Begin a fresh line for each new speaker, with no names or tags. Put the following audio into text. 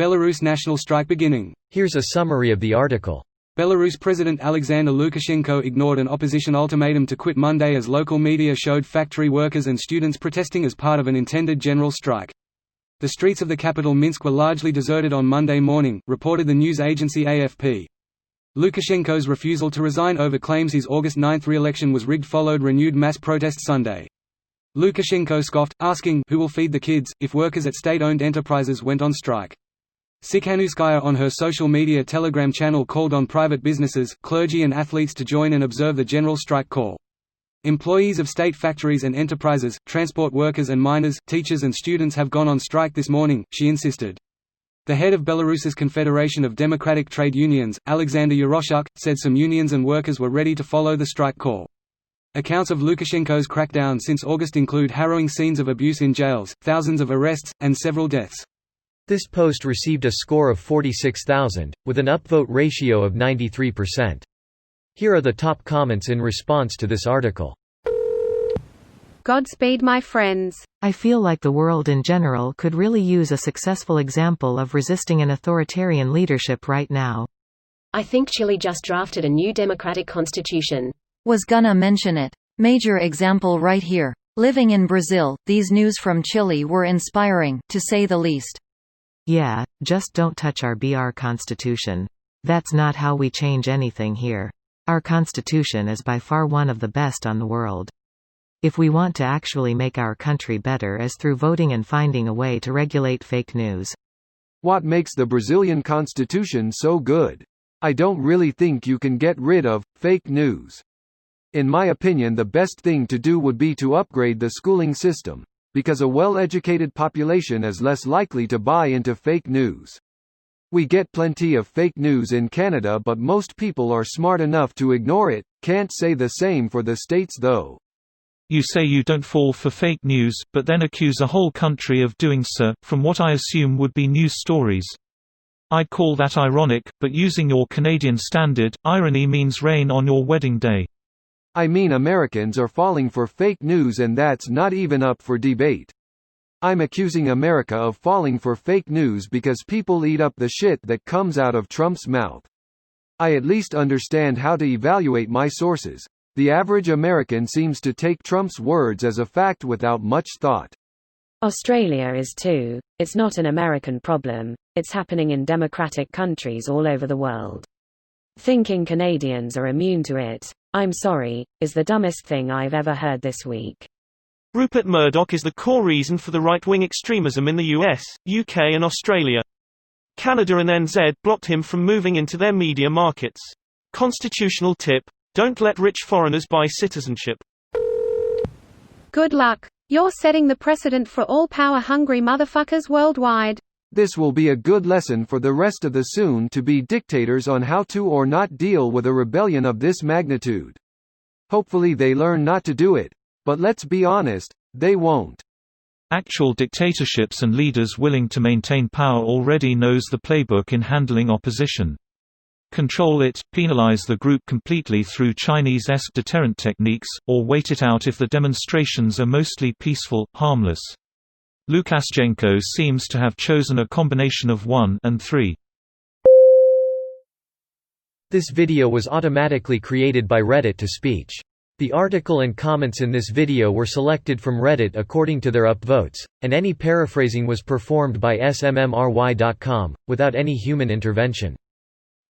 Belarus National Strike beginning.
Here's a summary of the article.
Belarus President Alexander Lukashenko ignored an opposition ultimatum to quit Monday as local media showed factory workers and students protesting as part of an intended general strike. The streets of the capital Minsk were largely deserted on Monday morning, reported the news agency AFP. Lukashenko's refusal to resign over claims his August 9 re-election was rigged followed renewed mass protests Sunday. Lukashenko scoffed, asking, "Who will feed the kids?" if workers at state-owned enterprises went on strike. Sikhanouskaya on her social media Telegram channel called on private businesses, clergy and athletes to join and observe the general strike call. Employees of state factories and enterprises, transport workers and miners, teachers and students have gone on strike this morning, she insisted. The head of Belarus's Confederation of Democratic Trade Unions, Alexander Yaroshuk, said some unions and workers were ready to follow the strike call. Accounts of Lukashenko's crackdown since August include harrowing scenes of abuse in jails, thousands of arrests, and several deaths.
This post received a score of 46,000, with an upvote ratio of 93%. Here are the top comments in response to this article.
Godspeed, my friends.
I feel like the world in general could really use a successful example of resisting an authoritarian leadership right now.
I think Chile just drafted a new democratic constitution.
Was gonna mention it. Major example right here. Living in Brazil, these news from Chile were inspiring, to say the least.
Yeah, just don't touch our BR constitution. That's not how we change anything here. Our constitution is by far one of the best on the world. If we want to actually make our country better is through voting and finding a way to regulate fake news.
What makes the Brazilian constitution so good? I don't really think you can get rid of fake news. In my opinion, the best thing to do would be to upgrade the schooling system, because a well-educated population is less likely to buy into fake news. We get plenty of fake news in Canada, but most people are smart enough to ignore it. Can't say the same for the States though.
You say you don't fall for fake news, but then accuse a whole country of doing so, from what I assume would be news stories. I'd call that ironic, but using your Canadian standard, irony means rain on your wedding day.
I mean, Americans are falling for fake news and that's not even up for debate. I'm accusing America of falling for fake news because people eat up the shit that comes out of Trump's mouth. I at least understand how to evaluate my sources. The average American seems to take Trump's words as a fact without much thought.
Australia is too. It's not an American problem, it's happening in democratic countries all over the world. Thinking Canadians are immune to it, I'm sorry, is the dumbest thing I've ever heard this week.
Rupert Murdoch is the core reason for the right-wing extremism in the US, UK and Australia. Canada and NZ blocked him from moving into their media markets. Constitutional tip: don't let rich foreigners buy citizenship.
Good luck. You're setting the precedent for all power-hungry motherfuckers worldwide.
This will be a good lesson for the rest of the soon-to-be dictators on how to or not deal with a rebellion of this magnitude. Hopefully they learn not to do it, but let's be honest, they won't.
Actual dictatorships and leaders willing to maintain power already knows the playbook in handling opposition. Control it, penalize the group completely through Chinese-esque deterrent techniques, or wait it out if the demonstrations are mostly peaceful, harmless. Lukashenko seems to have chosen a combination of 1 and 3.
This video was automatically created by Reddit to speech. The article and comments in this video were selected from Reddit according to their upvotes, and any paraphrasing was performed by smmry.com, without any human intervention.